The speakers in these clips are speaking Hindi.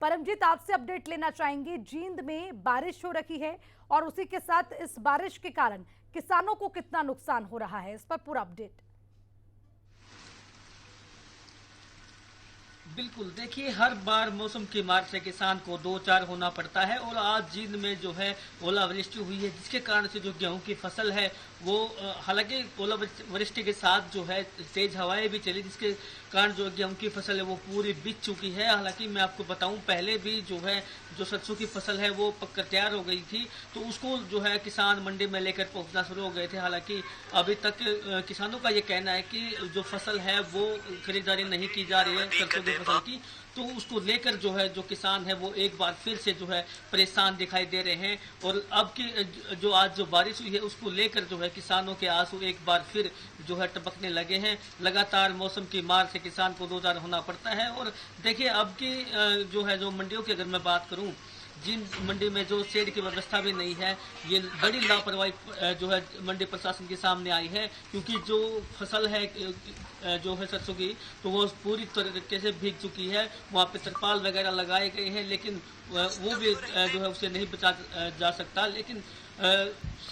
परमजीत, आपसे अपडेट लेना चाहेंगे। जींद में बारिश हो रही है और उसी के साथ इस बारिश के कारण किसानों को कितना नुकसान हो रहा है, इस पर पूरा अपडेट। बिल्कुल, देखिए हर बार मौसम की मार से किसान को दो चार होना पड़ता है और आज जींद में जो है ओलावृष्टि हुई है, जिसके कारण से जो गेहूं की फसल है वो हालांकि ओलावृष्टि के साथ जो है तेज हवाएं भी चली, जिसके कारण जो गेहूं की फसल है वो पूरी बिक चुकी है। हालांकि मैं आपको बताऊं, पहले भी जो है जो सरसों की फसल है वो पककर तैयार हो गई थी, तो उसको जो है किसान मंडी में लेकर पहुंचना शुरू हो गए थे। हालांकि अभी तक किसानों का ये कहना है कि जो फसल है वो खरीदारी नहीं की जा रही है सरसों की फसल की, तो उसको लेकर जो है जो किसान है वो एक बार फिर से जो है परेशान दिखाई दे रहे हैं। और अब की जो आज जो बारिश हुई है उसको लेकर जो है किसानों के आंसू एक बार फिर जो है टपकने लगे हैं। लगातार मौसम की मार से किसान को दो चार होना पड़ता है। और देखिए अब की जो है जो मंडियों की अगर मैं बात करूं, जिन मंडी में जो शेड की व्यवस्था भी नहीं है, ये बड़ी लापरवाही जो है मंडी प्रशासन के सामने आई है। क्योंकि जो फसल है जो है सरसों की, तो वो पूरी तरीके से भीग चुकी है। वहाँ पे तरपाल वगैरह लगाए गए हैं, लेकिन वो भी जो है उसे नहीं बचा जा सकता। लेकिन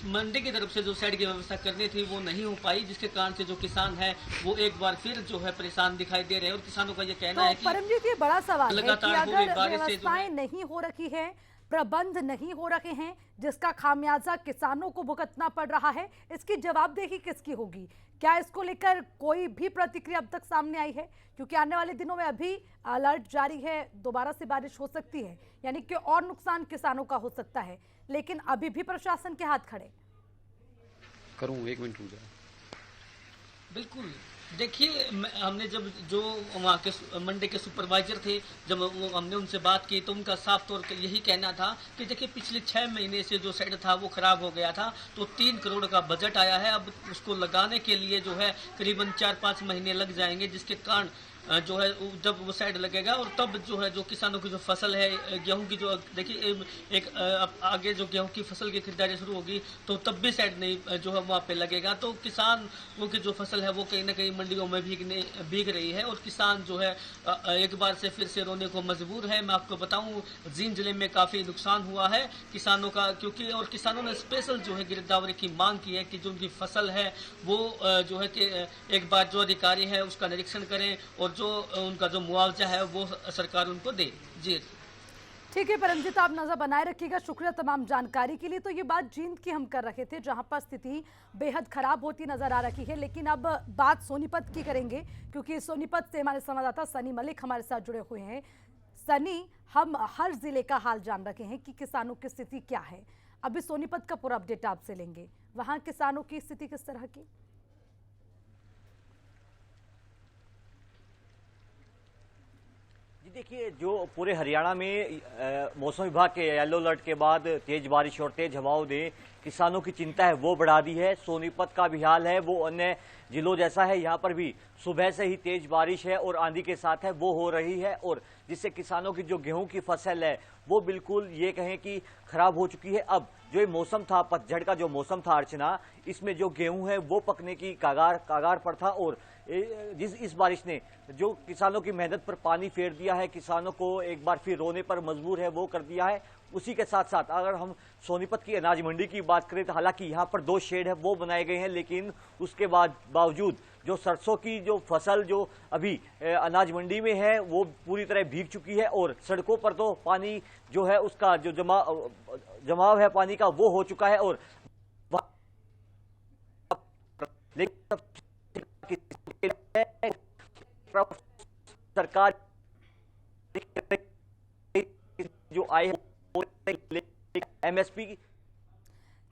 मंडी की तरफ से जो शेड की व्यवस्था करनी थी वो नहीं हो पाई, जिसके कारण से जो किसान है वो एक बार फिर जो है परेशान दिखाई दे रहे हैं। और किसानों का ये कहना तो है कि परमजीत, ये बड़ा सवाल है कि लगातार हो रही अगर बारिश से जो है व्यवस्थाएं नहीं हो रखी है, प्रबंध नहीं हो रखे हैं, जिसका खामियाजा किसानों को भुगतना पड़ रहा है, इसकी जवाबदेही किसकी होगी? क्या इसको लेकर कोई भी प्रतिक्रिया अब तक सामने आई है? क्योंकि आने वाले दिनों में अभी अलर्ट जारी है, दोबारा से बारिश हो सकती है, यानी कि और नुकसान किसानों का हो सकता है, लेकिन अभी भी प्रशासन के हाथ खड़े। करूँ, एक मिनट रुक जाए। बिल्कुल, देखिए हमने जब जो वहाँ के मंडी के सुपरवाइजर थे, जब हमने उनसे बात की तो उनका साफ तौर पर यही कहना था कि देखिए पिछले 6 महीने से जो शेड था वो खराब हो गया था, तो 3 करोड़ का बजट आया है। अब उसको लगाने के लिए जो है करीबन 4-5 महीने लग जाएंगे, जिसके कारण जो है जब वो साइड लगेगा और तब जो है जो किसानों की जो फसल है गेहूं की, जो देखिए एक आगे जो गेहूं की फसल की खरीदारी शुरू होगी तो तब भी साइड नहीं जो है वहाँ पे लगेगा। तो किसानों की जो फसल है वो कहीं ना कहीं मंडियों में भीग रही है और किसान जो है एक बार से फिर से रोने को मजबूर है। मैं आपको बताऊं, जींद जिले में काफ़ी नुकसान हुआ है किसानों का, क्योंकि और किसानों ने स्पेशल जो है गिरदावरी की मांग की है कि जो उनकी फसल है वो जो है कि एक बार जो अधिकारी है उसका निरीक्षण करें और जो उनका जो मुआवजा है वो सरकार उनको दे। जी ठीक है परमजीत, आप नजर बनाए रखिएगा। शुक्रिया तमाम जानकारी के लिए। तो ये बात जींद की हम कर रहे थे, जहां पर स्थिति बेहद खराब होती नजर आ रही है। लेकिन अब बात सोनीपत की करेंगे, क्योंकि सोनीपत से हमारे संवाददाता सनी मलिक हमारे साथ जुड़े हुए हैं। सनी, हम हर जिले का हाल जान रखे हैं कि किसानों की स्थिति क्या है। अभी सोनीपत का पूरा अपडेट आपसे लेंगे, वहां किसानों की स्थिति किस तरह की? जी देखिए, जो पूरे हरियाणा में मौसम विभाग के येलो अलर्ट के बाद तेज बारिश और तेज हवाओं ने किसानों की चिंता है वो बढ़ा दी है। सोनीपत का भी हाल है वो अन्य जिलों जैसा है। यहाँ पर भी सुबह से ही तेज बारिश है और आंधी के साथ है वो हो रही है, और जिससे किसानों की जो गेहूं की फसल है वो बिल्कुल ये कहें कि खराब हो चुकी है। अब जो ये मौसम था, पतझड़ का जो मौसम था अर्चना, इसमें जो गेहूं है वो पकने की कागार पर था, और इस बारिश ने जो किसानों की मेहनत पर पानी फेर दिया है, किसानों को एक बार फिर रोने पर मजबूर है वो कर दिया है। उसी के साथ साथ अगर हम सोनीपत की अनाज मंडी की बात करें तो हालांकि यहाँ पर 2 शेड है वो बनाए गए हैं, लेकिन उसके बावजूद जो सरसों की जो फसल जो अभी अनाज मंडी में है वो पूरी तरह भीग चुकी है, और सड़कों पर तो पानी जो है उसका जो जमाव है पानी का वो हो चुका है। और सरकार जो आए हैं एमएसपी।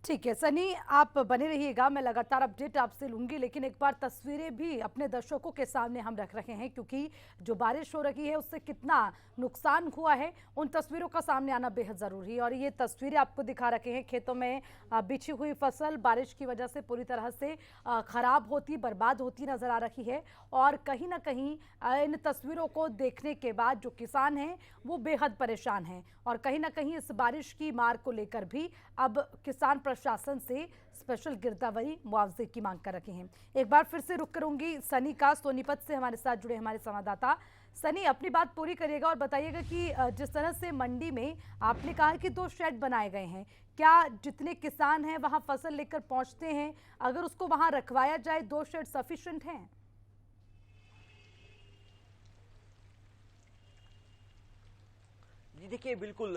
ठीक है सनी, आप बने रहिएगा, मैं लगातार अपडेट आपसे लूंगी। लेकिन एक बार तस्वीरें भी अपने दर्शकों के सामने हम रख रहे हैं, क्योंकि जो बारिश हो रही है उससे कितना नुकसान हुआ है उन तस्वीरों का सामने आना बेहद ज़रूरी है। और ये तस्वीरें आपको दिखा रखे हैं, खेतों में बिछी हुई फसल बारिश की वजह से पूरी तरह से ख़राब होती, बर्बाद होती नज़र आ रही है। और कहीं ना कहीं इन तस्वीरों को देखने के बाद जो किसान हैं वो बेहद परेशान हैं, और कहीं ना कहीं इस बारिश की मार को लेकर भी अब किसान प्रशासन से स्पेशल गिरदावरी मुआवजे की मांग कर रखे हैं। एक बार फिर से रुक करूंगी सनी का, सोनीपत से हमारे साथ जुड़े हमारे संवाददाता सनी, अपनी बात पूरी करिएगा और बताइएगा कि जिस तरह से मंडी में आपने कहा कि 2 शेड बनाए गए हैं, क्या जितने किसान हैं वहां फसल लेकर पहुंचते हैं, अगर उसको वहां रखवाया जाए 2 शेड सफिशिएंट हैं? जी देखिए, बिल्कुल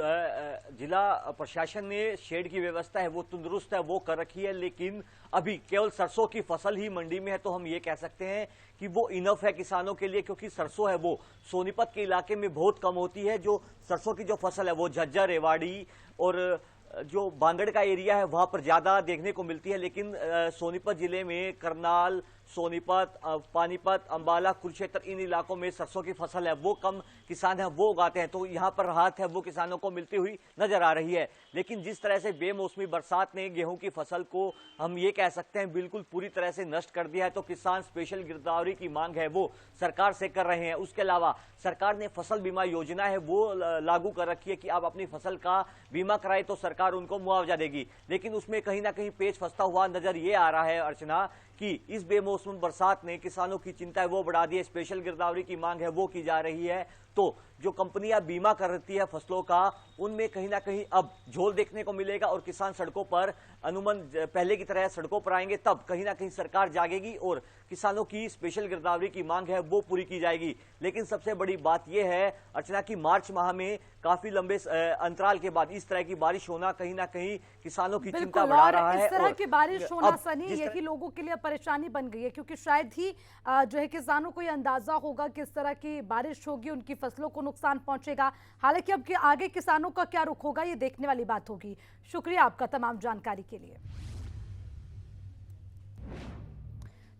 जिला प्रशासन ने शेड की व्यवस्था है वो तंदुरुस्त है, वो कर रखी है, लेकिन अभी केवल सरसों की फसल ही मंडी में है, तो हम ये कह सकते हैं कि वो इनफ है किसानों के लिए, क्योंकि सरसों है वो सोनीपत के इलाके में बहुत कम होती है। जो सरसों की जो फसल है वो झज्जर, रेवाड़ी और जो बांगड़ का एरिया है वहां पर ज्यादा देखने को मिलती है, लेकिन सोनीपत जिले में करनाल, सोनीपत, पानीपत, अंबाला, कुरुक्षेत्र, इन इलाकों में सरसों की फसल है वो कम किसान है वो उगाते हैं, तो यहाँ पर राहत है वो किसानों को मिलती हुई नजर आ रही है। लेकिन जिस तरह से बेमौसमी बरसात ने गेहूं की फसल को हम ये कह सकते हैं बिल्कुल पूरी तरह से नष्ट कर दिया है, तो किसान स्पेशल गिरदावरी की मांग है वो सरकार से कर रहे हैं। उसके अलावा सरकार ने फसल बीमा योजना है वो लागू कर रखी है कि आप अपनी फसल का बीमा कराए तो सरकार उनको मुआवजा देगी, लेकिन उसमें कहीं ना कहीं पेच फंसता हुआ नजर ये आ रहा है अर्चना कि इस बेमौसम बरसात ने किसानों की चिंता है वो बढ़ा दी है। स्पेशल गिरदावरी की मांग है वो की जा रही है, तो जो कंपनियां बीमा करती है फसलों का उनमें कहीं ना कहीं अब झोल देखने को मिलेगा और किसान सड़कों पर अनुमन पहले की तरह सड़कों पर आएंगे, तब कहीं ना कहीं सरकार जागेगी और किसानों की स्पेशल गिरदावरी की मांग है वो पूरी की जाएगी। लेकिन सबसे बड़ी बात यह है अर्चना की मार्च माह में काफी लंबे अंतराल के बाद इस तरह की बारिश होना कहीं ना कहीं किसानों की चिंता बढ़ा रहा है। इस तरह की बारिश होना सनी यही लोगों के लिए परेशानी बन गई है, क्योंकि शायद ही जो है किसानों को ये अंदाजा होगा किस तरह की बारिश होगी, उनकी फसलों को नुकसान पहुंचेगा। हालांकि अब आगे किसानों का क्या रुख होगा ये देखने वाली बात होगी। शुक्रिया आपका तमाम जानकारी के लिए।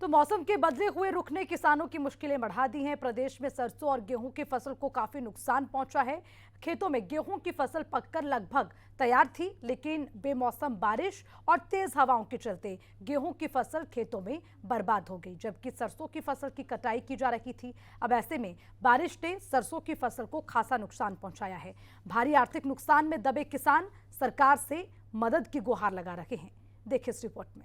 तो मौसम के बदले हुए रुख ने किसानों की मुश्किलें बढ़ा दी हैं। प्रदेश में सरसों और गेहूं की फसल को काफी नुकसान पहुंचा है। खेतों में गेहूं की फसल पककर लगभग तैयार थी, लेकिन बेमौसम बारिश और तेज हवाओं के चलते गेहूं की फसल खेतों में बर्बाद हो गई, जबकि सरसों की फसल की कटाई की जा रही थी। अब ऐसे में बारिश ने सरसों की फसल को खासा नुकसान पहुंचाया है। भारी आर्थिक नुकसान में दबे किसान सरकार से मदद की गुहार लगा रहे हैं। देखिए इस रिपोर्ट में।